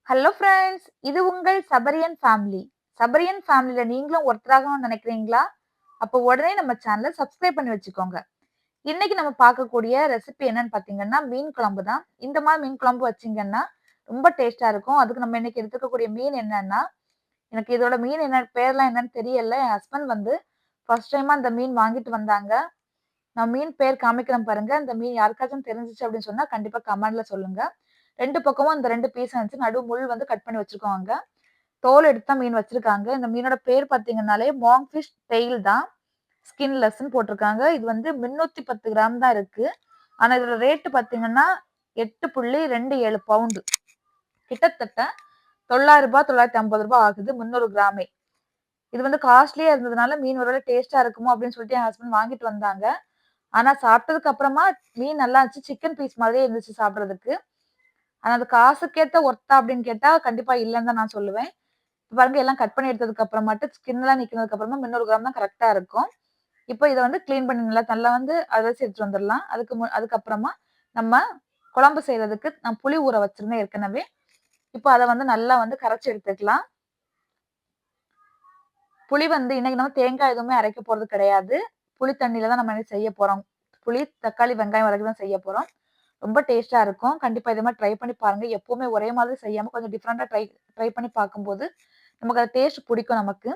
Hello friends, இது உங்கள் சபரியன் family. சபரியன் ஃபேமிலில நீங்களும் ஒருத்தராகணும்னு நினைக்கிறீங்களா? அப்போ உடனே நம்ம சேனலை சப்ஸ்கிரைப் பண்ணி வச்சுக்கோங்க. இன்னைக்கு நம்ம பார்க்கக்கூடிய ரெசிபி என்னன்னு பார்த்தீங்கன்னா, மீன் குழம்பு தான். இந்த மாதிரி மீன் குழம்பு வச்சீங்கன்னா ரொம்ப டேஸ்டா இருக்கும். அதுக்கு நம்ம இன்னைக்கு எடுத்துக்கக்கூடிய மீன் என்னன்னா, எனக்கு இதோட மீன் என்ன பேர்லாம் என்னன்னு தெரியல. என் ஹஸ்பண்ட் வந்து ஃபர்ஸ்ட் டைமா அந்த மீன் வாங்கிட்டு வந்தாங்க. நான் மீன் பேர் காமிக்கிறேன் பாருங்க. அந்த மீன் யாருக்காச்சும் தெரிஞ்சுச்சு அப்படின்னு சொன்னா கண்டிப்பா கமெண்ட்ல சொல்லுங்க. 2 பக்கமும் அந்த 2 பீஸ் இருந்துச்சு. நடு முள் வந்து கட் பண்ணி வச்சிருக்கோங்க. தோல் எடுத்து தான் மீன் வச்சிருக்காங்க. இந்த மீனோட பேர் பார்த்தீங்கன்னாலே மாங்க் ஃபிஷ் டெயில் தான். ஸ்கின்லெஸ்ன்னு போட்டிருக்காங்க. இது வந்து 310 கிராம் தான் இருக்கு. ஆனா இதோட ரேட் பார்த்தீங்கன்னா 8.27 பவுண்டு. கிட்டத்தட்ட ரூ. 900 ரூ. 950 ஆகுது 300 கிராமே. இது வந்து காஸ்ட்லியா இருந்ததுனால மீன் ஒருவேளை டேஸ்ட்டா இருக்குமோ அப்படின்னு சொல்லிட்டு என் ஹஸ்பண்ட் வாங்கிட்டு வந்தாங்க. ஆனா சாப்பிட்டதுக்கு அப்புறமா மீன் நல்லா இருந்துச்சு. சிக்கன் பீஸ் மாதிரியே இருந்துச்சு சாப்பிடுறதுக்கு. ஆனா அது காசுக்கேத்த ஒர்த்தா அப்படின்னு கேட்டா கண்டிப்பா இல்லன்னு தான் நான் சொல்லுவேன். இப்ப பாருங்க எல்லாம் கட் பண்ணி எடுத்ததுக்கு அப்புறமாட்டு ஸ்கின்லாம் நீக்கினதுக்கு அப்புறமா 300 கிராம் தான் கரெக்ட்டா இருக்கும். இப்போ இத வந்து கிளீன் பண்ணி நல்லா நல்லா வந்து அலசி எடுத்துட்டு வந்துரலாம். அதுக்கப்புறமா நம்ம குழம்பு செய்றதுக்கு நான் புளி ஊற வச்சிருந்தேன் ஏற்கனவே. இப்போ அத வந்து நல்லா வந்து கரைச்சு எடுத்துக்கலாம். புளி வந்து இன்னைக்கு நம்ம தேங்காய் எதுவுமே அரைக்க போறது கிடையாது. புளி தண்ணியில தான் நம்ம இன்னைக்கு செய்ய போறோம். புளி, தக்காளி, வெங்காயம் வதக்கி தான் செய்ய போறோம். ரொம்ப டேஸ்ட்டா இருக்கும். கண்டிப்பா இதே மாரி ட்ரை பண்ணி பாருங்க. எப்பவுமே ஒரே மாதிரி செய்யாம கொஞ்சம் டிஃபரெண்ட்டா ட்ரை ட்ரை பண்ணி பார்க்கும்போது, நமக்கு அது டேஸ்ட் பிடிக்கும் நமக்கு.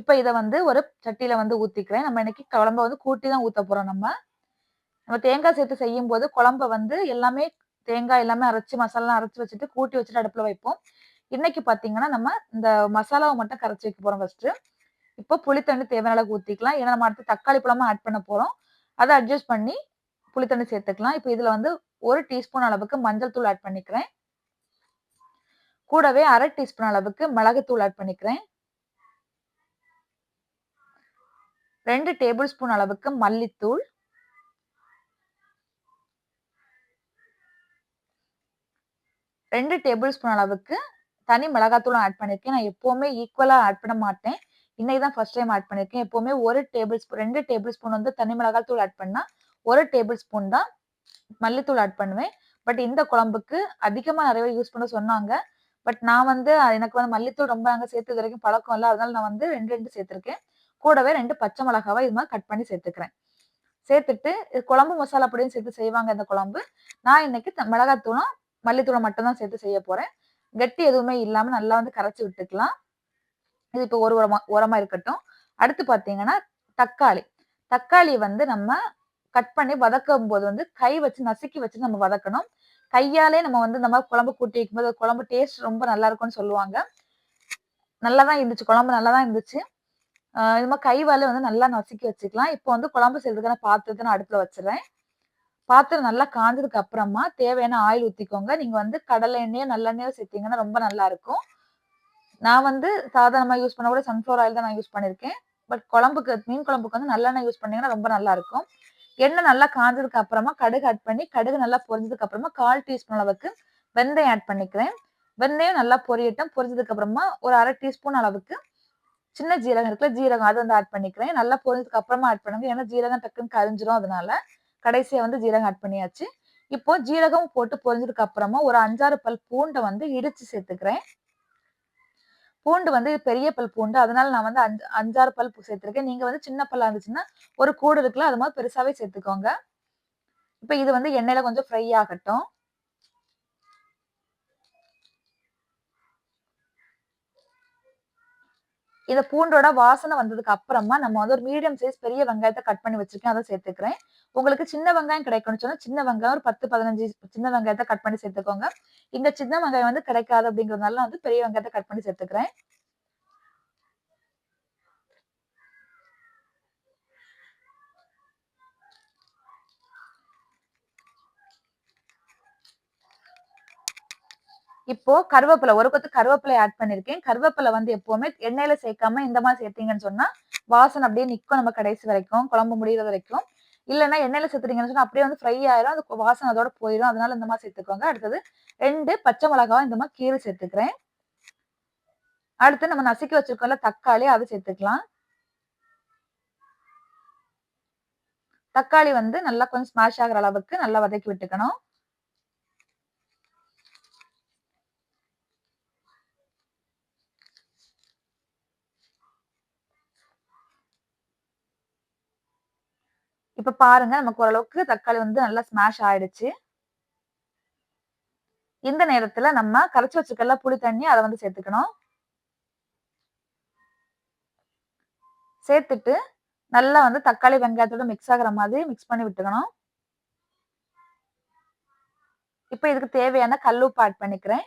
இப்ப இத வந்து ஒரு சட்டியில வந்து ஊத்திக்கிறேன். நம்ம இன்னைக்கு குழம்ப வந்து கூட்டி தான் ஊத்த போறோம் நம்ம. நம்ம தேங்காய் சேர்த்து செய்யும்போது குழம்ப வந்து எல்லாமே தேங்காய் எல்லாமே அரைச்சு மசாலாலாம் அரைச்சு வச்சுட்டு கூட்டி வச்சுட்டு அடுப்புல வைப்போம். இன்னைக்கு பார்த்தீங்கன்னா, நம்ம இந்த மசாலாவ மட்டும் கரைச்சு வைக்க போறோம் ஃபர்ஸ்ட்டு. இப்போ புளி தண்ணி தேவையான அளவுக்கு ஊத்திக்கலாம். ஏன்னா நம்ம அடுத்து தக்காளி பழமும் ஆட் பண்ண போறோம். அத அட்ஜஸ்ட் பண்ணி புளி தண்ணி சேர்த்துக்கலாம். இப்ப இதுல வந்து 1 டீஸ்பூன் அளவுக்கு மஞ்சள் தூள் ஆட் பண்ணிக்கிறேன். கூடவே 1/2 டீஸ்பூன் அளவுக்கு மிளகுத்தூள் ஆட் பண்ணிக்கிறேன். 2 டேபிள் ஸ்பூன் அளவுக்கு மல்லித்தூள். 2 டேபிள் ஸ்பூன் அளவுக்கு தனி மிளகாத்தூளும் ஆட் பண்ணியிருக்கேன். நான் எப்பவுமே ஈக்குவலா ஆட் பண்ண மாட்டேன். இன்னைக்கு தான் ஃபர்ஸ்ட் டைம் ஆட் பண்ணியிருக்கேன். எப்பவுமே 1 டேபிள் ஸ்பூன் 2 டேபிள் ஸ்பூன் வந்து தனி மிளகாத்தூள் ஆட் பண்ணா, 1 டேபிள் ஸ்பூன் தான் மல்லித்தூள் ஆட் பண்ணுவேன். பட் இந்த குழம்புக்கு அதிகமா நெறைய பேர் யூஸ் பண்ண சொன்னாங்க. பட் நான் வந்து எனக்கு வந்து மல்லித்தூள் ரொம்ப அங்க சேர்த்து இதுவரைக்கும் பழக்கம் இல்ல. அதனால நான் வந்து 2, 2 சேர்த்திருக்கேன். கூடவே 2 பச்சை மிளகாவ இது மாரி கட் பண்ணி சேர்த்துக்கிறேன். சேர்த்துட்டு இது குழம்பு மசாலா பொடியும் சேர்த்து செய்வாங்க இந்த குழம்பு. நான் இன்னைக்கு மிளகாத்தூளும், மல்லித்தூளும் மட்டும் தான் சேர்த்து செய்ய போறேன். கட்டி எதுவுமே இல்லாம நல்லா வந்து கரைச்சு விட்டுக்கலாம். இது இப்போ ஒரு ஓரமா இருக்கட்டும். அடுத்து பார்த்தீங்கன்னா, தக்காளி. தக்காளி வந்து நம்ம கட் பண்ணி வதக்கும்போது வந்து கை வச்சு நசுக்கி வச்சு நம்ம வதக்கணும். கையாலே நம்ம வந்து இந்த மாரி குழம்பு கூட்டி வைக்கும்போது குழம்பு டேஸ்ட் ரொம்ப நல்லா இருக்கும்னு சொல்லுவாங்க. நல்லா தான் இருந்துச்சு. குழம்பு நல்லா தான் இருந்துச்சு. இது மாரி கைவாலே வந்து நல்லா நசுக்கி வச்சுக்கலாம். இப்போ வந்து குழம்பு செய்றதுக்கான பாத்திரத்த நான் அடுப்புல வச்சுர்றேன். பாத்திரம் நல்லா காஞ்சதுக்கு அப்புறமா தேவையான ஆயில் ஊத்திக்கோங்க. நீங்க வந்து கடலை எண்ணெயோ, நல்லெண்ணெயோ சேர்த்தீங்கன்னா ரொம்ப நல்லா இருக்கும். நான் வந்து சாதாரணமா யூஸ் பண்ணக்கூடிய சன்ஃப்ளவர் ஆயில் தான் நான் யூஸ் பண்ணியிருக்கேன். பட் குழம்புக்கு மீன் குழம்புக்கு வந்து நல்லெண்ணெய் யூஸ் பண்ணீங்கன்னா ரொம்ப நல்லா இருக்கும். எண்ணெய் நல்லா காஞ்சதுக்கு அப்புறமா கடுகு ஆட் பண்ணி, கடுகு நல்லா பொரிஞ்சதுக்கு அப்புறமா 1/4 டீஸ்பூன் அளவுக்கு வெந்தயம் ஆட் பண்ணிக்கிறேன். வெந்தயம் நல்லா பொரியட்டும். பொரிஞ்சதுக்கு அப்புறமா ஒரு 1/2 டீஸ்பூன் அளவுக்கு சின்ன ஜீரகம் இருக்குல்ல, ஜீரகம் அது வந்து ஆட் பண்ணிக்கிறேன். நல்லா பொரிஞ்சதுக்கு அப்புறமா ஆட் பண்ணுங்க. ஏன்னா ஜீரகம் டக்குன்னு கரிஞ்சிரும் அதனால. கடைசியா வந்து ஜீரகம் ஆட் பண்ணியாச்சு. இப்போ ஜீரகம் போட்டு பொரிஞ்சதுக்கு அப்புறமா ஒரு 5, 6 பல் பூண்ட வந்து இடிச்சு சேர்த்துக்கிறேன். பூண்டு வந்து பெரிய பல் பூண்டு. அதனால நான் வந்து 5, 6 பல் சேர்த்துருக்கேன். நீங்க வந்து சின்ன பல்லா இருந்துச்சுன்னா, ஒரு கூடு இருக்குல்ல, அது மாரி பெருசாவே சேர்த்துக்கோங்க. இப்ப இது வந்து எண்ணெயில கொஞ்சம் ஃப்ரை ஆகட்டும். இந்த பூண்டோட வாசனை வந்ததுக்கு அப்புறமா, நம்ம வந்து ஒரு மீடியம் சைஸ் பெரிய வெங்காயத்த கட் பண்ணி வச்சிருக்கேன். அத சேர்த்துக்கிறேன். உங்களுக்கு சின்ன வெங்காயம் கிடைக்கும்னு சொன்னா, சின்ன வெங்காயம் ஒரு 10, 15 சின்ன வெங்காயத்த கட் பண்ணி சேர்த்துக்கோங்க. இங்க சின்ன வெங்காயம் வந்து கிடைக்காது அப்படிங்கிறதுனால நான் வந்து பெரிய வெங்காயத்த கட் பண்ணி சேர்த்துக்கிறேன். இப்போ கருவேப்பில ஒரு கொத்து கருவேப்பிலை ஆட் பண்ணியிருக்கேன். கருவேப்பில வந்து எப்பவுமே எண்ணெயில சேர்க்காம இந்த மாரி சேர்த்தீங்கன்னு சொன்னா, வாசனை அப்படியே நிக்கும் நம்ம கடைசி வரைக்கும். குழம்பு முடியிற வரைக்கும். இல்லன்னா எண்ணெயில சேர்த்துட்டீங்கன்னு சொன்னா, அப்படியே வந்து ஃப்ரை ஆயிரும். அது வாசனை அதோட போயிரும். அதனால இந்த மாரி சேர்த்துக்கோங்க. அடுத்தது 2 பச்சை மிளகாவ இந்த மாரி கீறி சேர்த்துக்கிறேன். அடுத்து நம்ம நசுக்கி வச்சிருக்கோம்ல தக்காளி, அத சேர்த்துக்கலாம். தக்காளி வந்து நல்லா கொஞ்சம் ஸ்மாஷ் ஆகுற அளவுக்கு நல்லா வதக்கி விட்டுக்கணும். இப்ப பாருங்க நமக்கு ஓரளவுக்கு தக்காளி வந்து நல்லா ஸ்மாஷ் ஆயிடுச்சு. இந்த நேரத்துல நம்ம கரைச்சு வச்சிருக்கல புளி தண்ணி அத வந்து சேர்த்துக்கணும். சேர்த்துட்டு நல்லா வந்து தக்காளி, வெங்காயத்தோட மிக்ஸ் ஆகுற மாதிரி மிக்ஸ் பண்ணி விட்டுக்கணும். இப்ப இதுக்கு தேவையான கல் உப்பு ஆட் பண்ணிக்கிறேன்.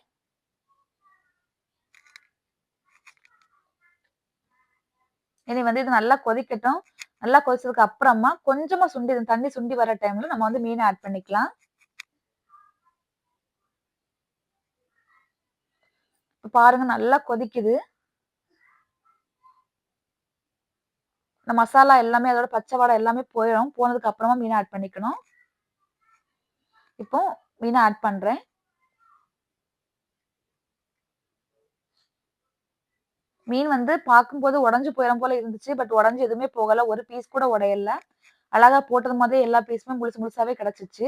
இனி வந்து இது நல்லா கொதிக்கட்டும். நல்லா கொதிச்சதுக்கு அப்புறமா கொஞ்சமா தண்ணி சுண்டி வர டைம்ல நம்ம வந்து மீன ஆட் பண்ணிக்கலாம். இப்ப பாருங்க நல்லா கொதிக்குது. இந்த மசாலா எல்லாமே அதோட பச்சை வாடை எல்லாமே போயிடும். போனதுக்கு அப்புறமா மீன ஆட் பண்ணிக்கணும். இப்போ மீன ஆட் பண்றேன். மீன் வந்து பார்க்கும்போது உடைஞ்சு போயிரும் போல இருந்துச்சு. பட் உடைஞ்சு எதுவுமே போகல. ஒரு பீஸ் கூட உடையல. அழகா போட்டது மாதிரியே எல்லா பீஸுமே முழுசு முழுசாவே கிடைச்சுச்சு.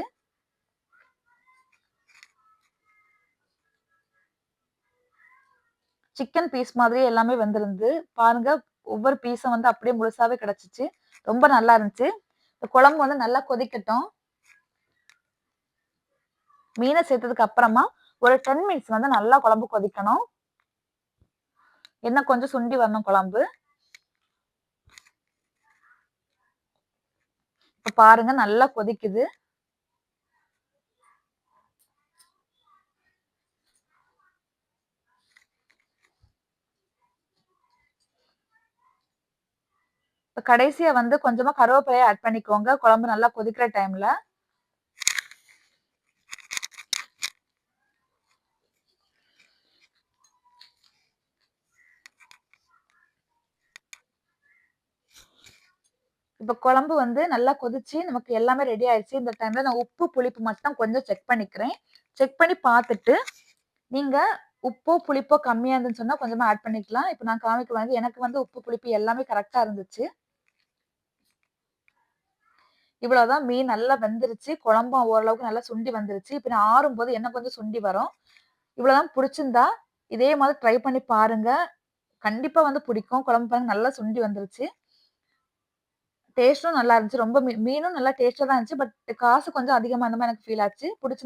சிக்கன் பீஸ் மாதிரியே எல்லாமே வெந்திருந்து. பாருங்க ஒவ்வொரு பீஸும் வந்து அப்படியே முழுசாவே கிடைச்சுச்சு. ரொம்ப நல்லா இருந்துச்சு. இந்த குழம்பு வந்து நல்லா கொதிக்கட்டும். மீன சேர்த்ததுக்கு அப்புறமா ஒரு 10 மினிட்ஸ் வந்து நல்லா குழம்பு கொதிக்கணும். இன்னும் கொஞ்சம் சுண்டி வரணும் குழம்பு. இப்ப பாருங்க நல்லா கொதிக்குது. இப்ப கடைசியா வந்து கொஞ்சமா கருவேப்பிலைய ஆட் பண்ணிக்கோங்க. குழம்பு நல்லா கொதிக்கிற டைம்ல. இப்ப குழம்பு வந்து நல்லா கொதிச்சு நமக்கு எல்லாமே ரெடி ஆயிடுச்சு. இந்த டைம்ல நான் உப்பு, புளிப்பு மட்டும் கொஞ்சம் செக் பண்ணிக்கிறேன். செக் பண்ணி பார்த்துட்டு, நீங்க உப்போ, புளிப்போ கம்மியா இருந்துன்னு சொன்னா கொஞ்சமா ஆட் பண்ணிக்கலாம். இப்ப நான் காமிக்க வந்து எனக்கு வந்து உப்பு, புளிப்பு எல்லாமே கரெக்ட்டா இருந்துச்சு. இவ்வளவுதான் மீன் நல்லா வெந்துருச்சு. குழம்பும் ஓரளவுக்கு நல்லா சுண்டி வந்துருச்சு. இப்ப நான் ஆறும்போது இன்னும் கொஞ்சம் சுண்டி வரும். இவ்வளவுதான் புடிச்சிருந்தா, இதே மாதிரி ட்ரை பண்ணி பாருங்க. கண்டிப்பா வந்து பிடிக்கும். குழம்பு பாருங்க நல்லா சுண்டி வந்துருச்சு. டேஸ்ட்டும் நல்லா இருந்துச்சு. ரொம்ப மீனும் நல்லா டேஸ்ட்டா தான் இருந்துச்சு. பட் காசு கொஞ்சம் அதிகமா இருந்த மாரி எனக்கு ஃபீல் ஆச்சு. புடிச்சிருந்தா